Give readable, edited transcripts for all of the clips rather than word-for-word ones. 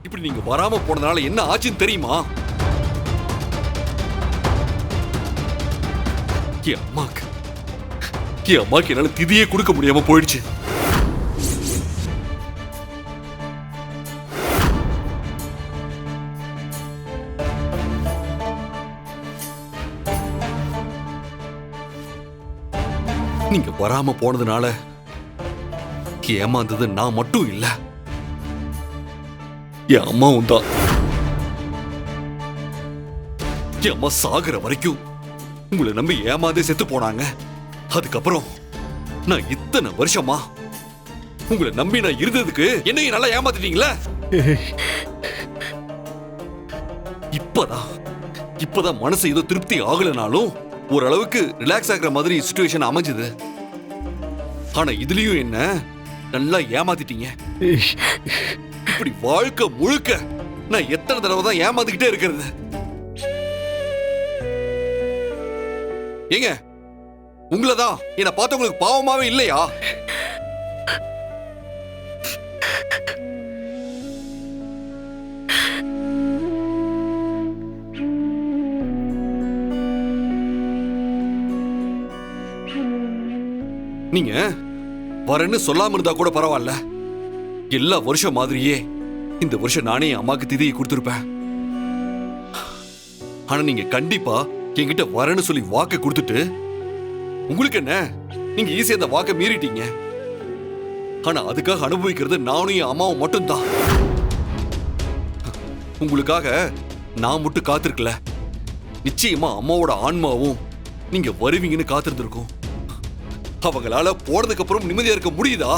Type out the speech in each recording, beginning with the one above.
இப்படி நீங்க வராம போனதுனால என்ன ஆச்சுன்னு தெரியுமா? என் அம்மாக்கு என்னால திதியே கொடுக்க முடியாம போயிடுச்சு. நீங்க வராம போனதுனால ஏமாந்தது நான் மட்டும் இல்ல, என் அம்மாவும் தான். என் அம்மா சாகுற வரைக்கும் உங்களை நம்பி ஏமாந்தே செத்து போனாங்க. அதுக்கப்புறம் நான் இத்தனை வருஷமா உங்களை நம்பி நான் இருந்ததுக்கு என்னையும் நல்லா ஏமாத்திட்டீங்களா? இப்பதான் மனசு ஏதோ திருப்தி ஆகலனாலும் ஓரளவுக்கு ரிலாக்ஸ் ஆகிற மாதிரி சிச்சுவேஷன் அமைஞ்சது. ஆனா இதுலயும் என்ன நல்லா ஏமாத்திட்டீங்க. இப்படி வாழ்க்கை முழுக்க நான் எத்தனை தடவை தான் ஏமாத்திக்கிட்டே இருக்கிறது? ஏங்க, உங்களதான் என்ன பார்த்த உங்களுக்கு பாவமாவே இல்லையா? நீங்க வரேன்னு சொல்லாம இருந்தா கூட பரவாயில்ல, எல்லா வருஷம் மாதிரியே இந்த வருஷம் நானே அம்மாக்கு திதியை கொடுத்திருப்பேன். ஆனா நீங்க கண்டிப்பா என்கிட்ட வரேன்னு சொல்லி வாக்கு கொடுத்துட்டு, உங்களுக்கு என்ன, நீங்க ஈஸியா அந்த வாக்கை மீறிட்டீங்க. ஆனா அதுக்காக அனுபவிக்கிறது நானும் என் அம்மாவும் மட்டும்தான். உங்களுக்காக நான் மட்டும் காத்திருக்கல, நிச்சயமா அம்மாவோட ஆன்மாவும் நீங்க வருவீங்கன்னு காத்திருந்திருக்கும். அவங்களால போனதுக்கு அப்புறம் நிம்மதியா இருக்க முடியுதா?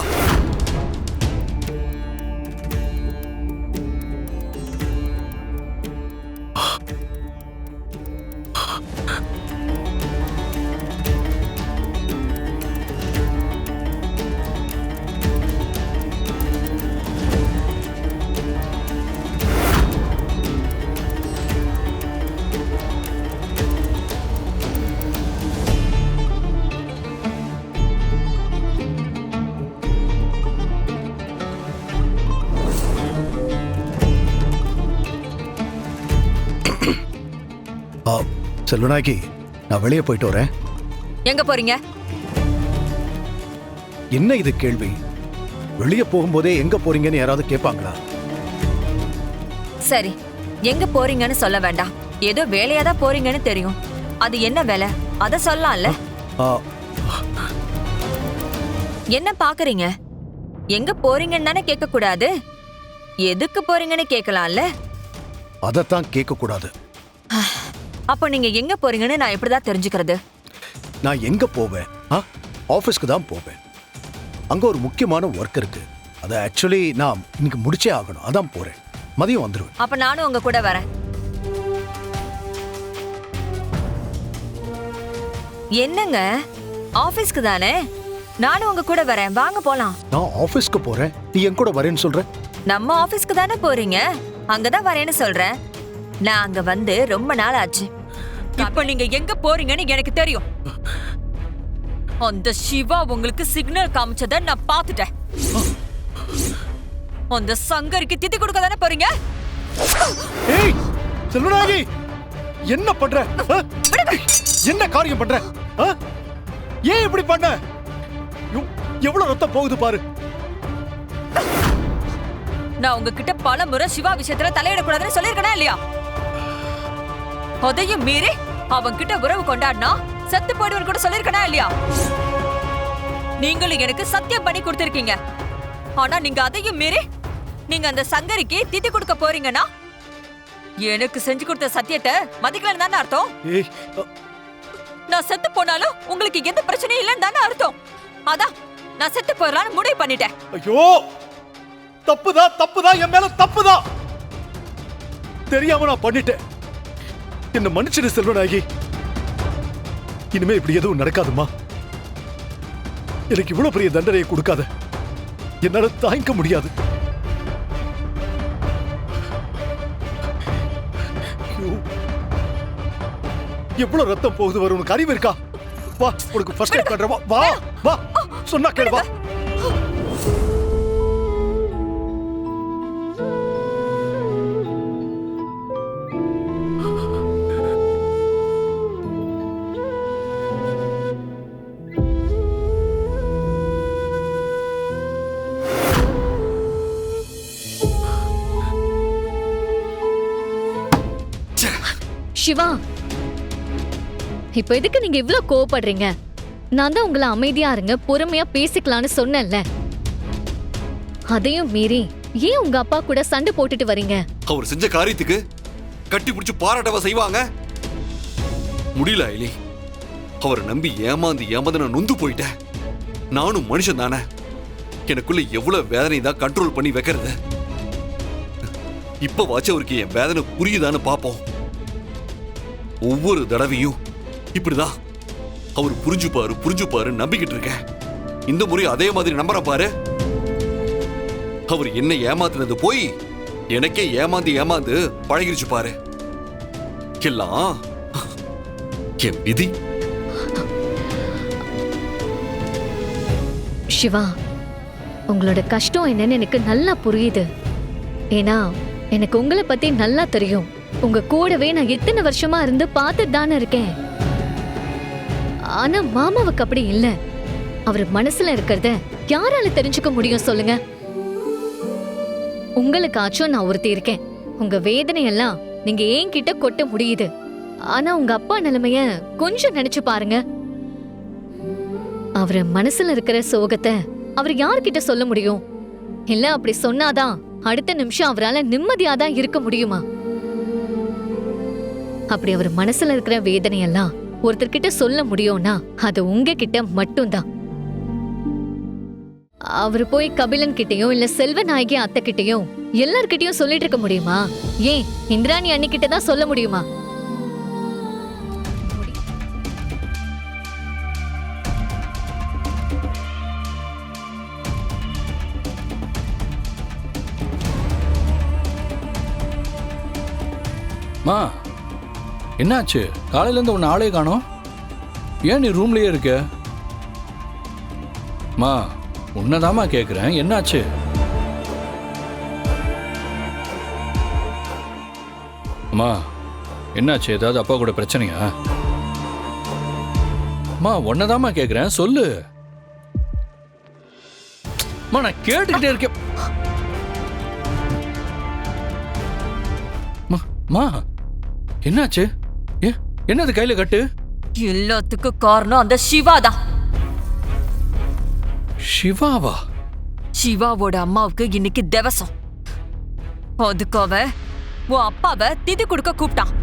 செல்வநாயகி, நான் வெளியே போயிட்டு வரேன். எங்க போறீங்க? என்ன இது கேள்வி? வெளியே போகும்போதே எங்க போறீங்கன்னு யாராவது கேட்பாங்களா? சரி, எங்க போறீங்கன்னு சொல்ல வேண்டாம். ஏதோ வேலையா தான் போறீங்கன்னு தெரியும். அது என்ன வேலை அத சொல்லலாம்ல? என்ன பாக்குறீங்க? எங்க போறீங்கன்னு தானே கேட்க கூடாது, எதுக்கு போறீங்கன்னு கேட்கலாம்ல? அதத்தான் கேட்க கூடாது. அப்ப நீங்க எங்க போறீங்கன்னு நான் எப்படிதான் தெரிஞ்சுக்கிறது? நான் எங்க போவேன்? ஆபீஸ்க்கு தான் போவேன். அங்க ஒரு முக்கியமான ஒர்க் இருக்கு. அதை ஆக்சுவலி நான் இன்னைக்கு முடிச்சே ஆகணும். அதான் போறேன். மதியம் வந்துருவேன். அப்ப நானும் உங்க கூட வரேன். என்னங்க, ஆபீஸ்க்கு தானே? நானும் உங்க கூட வரேன், வாங்க போலாம். நான் ஆபீஸ்க்கு போறேன், நீ என் கூட வரேன்னு சொல்ற? நம்ம ஆபீஸ்க்கு தானே போறீங்க, அங்கதான் வரேன்னு சொல்றேன். நான் அங்க வந்து ரொம்ப நாள் ஆச்சு. இப்ப நீங்க எங்க போறீங்கன்னு எனக்கு தெரியும். அந்த சிவா உங்களுக்கு சிக்னல் காமிச்சத நான் பாத்துட்டேன். அந்த சங்கருக்கு திதி கொடுக்க தானே போறீங்க? ஏய் செல்வநாயகி, என்ன பண்ற? என்ன காரியம் பண்ற? ஏன் இப்படி பண்ண? எவ்வளவு ரத்தம் போகுது பாரு. நான் உங்ககிட்ட பல முறை சிவா விஷயத்துல தலையிடக்கூடாதுன்னு சொல்லிருக்கேனா இல்லையா? அதையும் மீறி அவன் கிட்ட உறவு கொண்டாடினா செத்து போடுவன் கூட சொல்லிருக்கனா இல்லையா? நீங்களும் எனக்கு சத்தியம் பண்ணி கொடுத்திருக்கீங்க. ஆனா நீங்க அதையும் மீறி நீங்க அந்த சங்கரிக்கு திதி கொடுக்க போறீங்கன்னா எனக்கு செஞ்சு கொடுத்த சத்தியத்தை மதிக்கலன்னு தானே அர்த்தம்? நான் செத்து போனாலும் உங்களுக்கு எந்த பிரச்சனையும் இல்லைன்னு தானே அர்த்தம். அதான் நான் செத்து போயிடலான்னு முடிவு பண்ணிட்டேன். ஐயோ, தப்புதான், என் மேல தப்புதான். தெரியாம நான் பண்ணிட்டேன். என்ன மன்னிச்சிடு செல்வநாயகி. இனிமே இப்படி எதுவும் நடக்காதுமா. எனக்கு இவ்வளவு பெரிய தண்டனையை கொடுக்காத, என்னால தாங்கிக்க முடியாது. எவ்வளவு ரத்தம் போகுது வரும், உனக்கு அறிவு இருக்கா? வா, உனக்கு ஃபர்ஸ்ட் எய்ட் பண்றேன். வா வா, சொன்னா கேளு, வா. சிவா, இப்ப எதுக்கு நீங்க இவ்ளோ கோவப்படுறீங்க? நான் தான் உங்களை அமைதியா இருங்க, பொறுமையா பேசிக்கலாம்னு சொன்னேன்ல. அதையும் மீறி ஏன் உங்க அப்பா கூட சண்டை போட்டுட்டு வரீங்க? அவர் செஞ்ச காரியத்துக்கு கட்டி பிடிச்சு பாராட்டவா செய்வாங்க? முடியல ஐலி. அவரை நம்பி ஏமாந்து நான் நொந்து போயிட்டேன். நானும் மனுஷன் தானே. எனக்குள்ள எவ்வளவு வேதனை தான் கண்ட்ரோல் பண்ணி வைக்கிறது. இப்ப வாச்சு அவருக்கு என் வேதனை புரியுதான்னு பாப்போம். ஒவ்வொரு தடவையும் இப்படிதான் அவர் புரிஞ்சுப்பாரு நம்பிக்கிட்டு இருக்கேன். இந்த முறை அதே மாதிரி நம்புற பாரு. அவர் என்ன ஏமாத்தினது போய் எனக்கே ஏமாந்து பழகிருச்சு பாரு. எல்லாம் என் விதி. சிவா, உங்களோட கஷ்டம் என்னன்னு எனக்கு நல்லா புரியுது. ஏன்னா எனக்கு உங்களை பத்தி நல்லா தெரியும். உங்க கூடவே நான் எத்தனை வருஷமா இருந்து பார்த்துட்டு தானே இருக்கேன். ஆனா மாமாவுக்கு அப்படி இல்ல. அவர் மனசுல இருக்கிறத யாரால தெரிஞ்சுக்க முடியும் சொல்லுங்க? உங்களுக்காச்சும் நான் ஒருத்தி இருக்கேன். உங்க வேதனையெல்லாம் நீங்க என்கிட்ட கொட்ட முடியுது. ஆனா உங்க அப்பா நிலைமைய கொஞ்சம் நினைச்சு பாருங்க. அவரு மனசுல இருக்கிற சோகத்தை அவர் யார்கிட்ட சொல்ல முடியும்? இல்ல அப்படி சொன்னாதான் அடுத்த நிமிஷம் அவரால நிம்மதியாதான் இருக்க முடியுமா? அப்படி அவர் மனசுல இருக்கிற வேதனையெல்லாம் ஒருத்தர்கிட்ட சொல்ல முடியும்னா அது உங்ககிட்ட மட்டும்தான். அவரு போய் கபிலன் கிட்டயும் இல்ல செல்வநாயகி அத்தை கிட்டயும் எல்லார்கிட்டயும் சொல்லிட்டு இருக்க முடியுமா? ஏன் இந்திராணி அண்ணி கிட்ட தான் சொல்ல முடியுமா? மா, என்னாச்சு? காலையில இருந்து உன்னை ஆளே காணோம். ஏன் நீ ரூம்லயே இருக்க? மா, உன்னதாமா கேக்குறேன், என்னாச்சு? அம்மா, என்னாச்சு? ஏதாவது அப்பா கூட பிரச்சனையா? மா, உன்னதாமா கேக்குறேன், சொல்லு. மா, நான் கேட்டுக்கிட்டே இருக்கேன். மா, என்னாச்சு? என்னது கையில கட்டு? எல்லாத்துக்கும் காரணம் அந்த சிவாதான். சிவாவா? சிவாவோட அம்மாவுக்கு இன்னைக்கு திவசம். அதுக்கு அவன் உன் அப்பாவை திதி கொடுக்க கூப்பிட்டான்.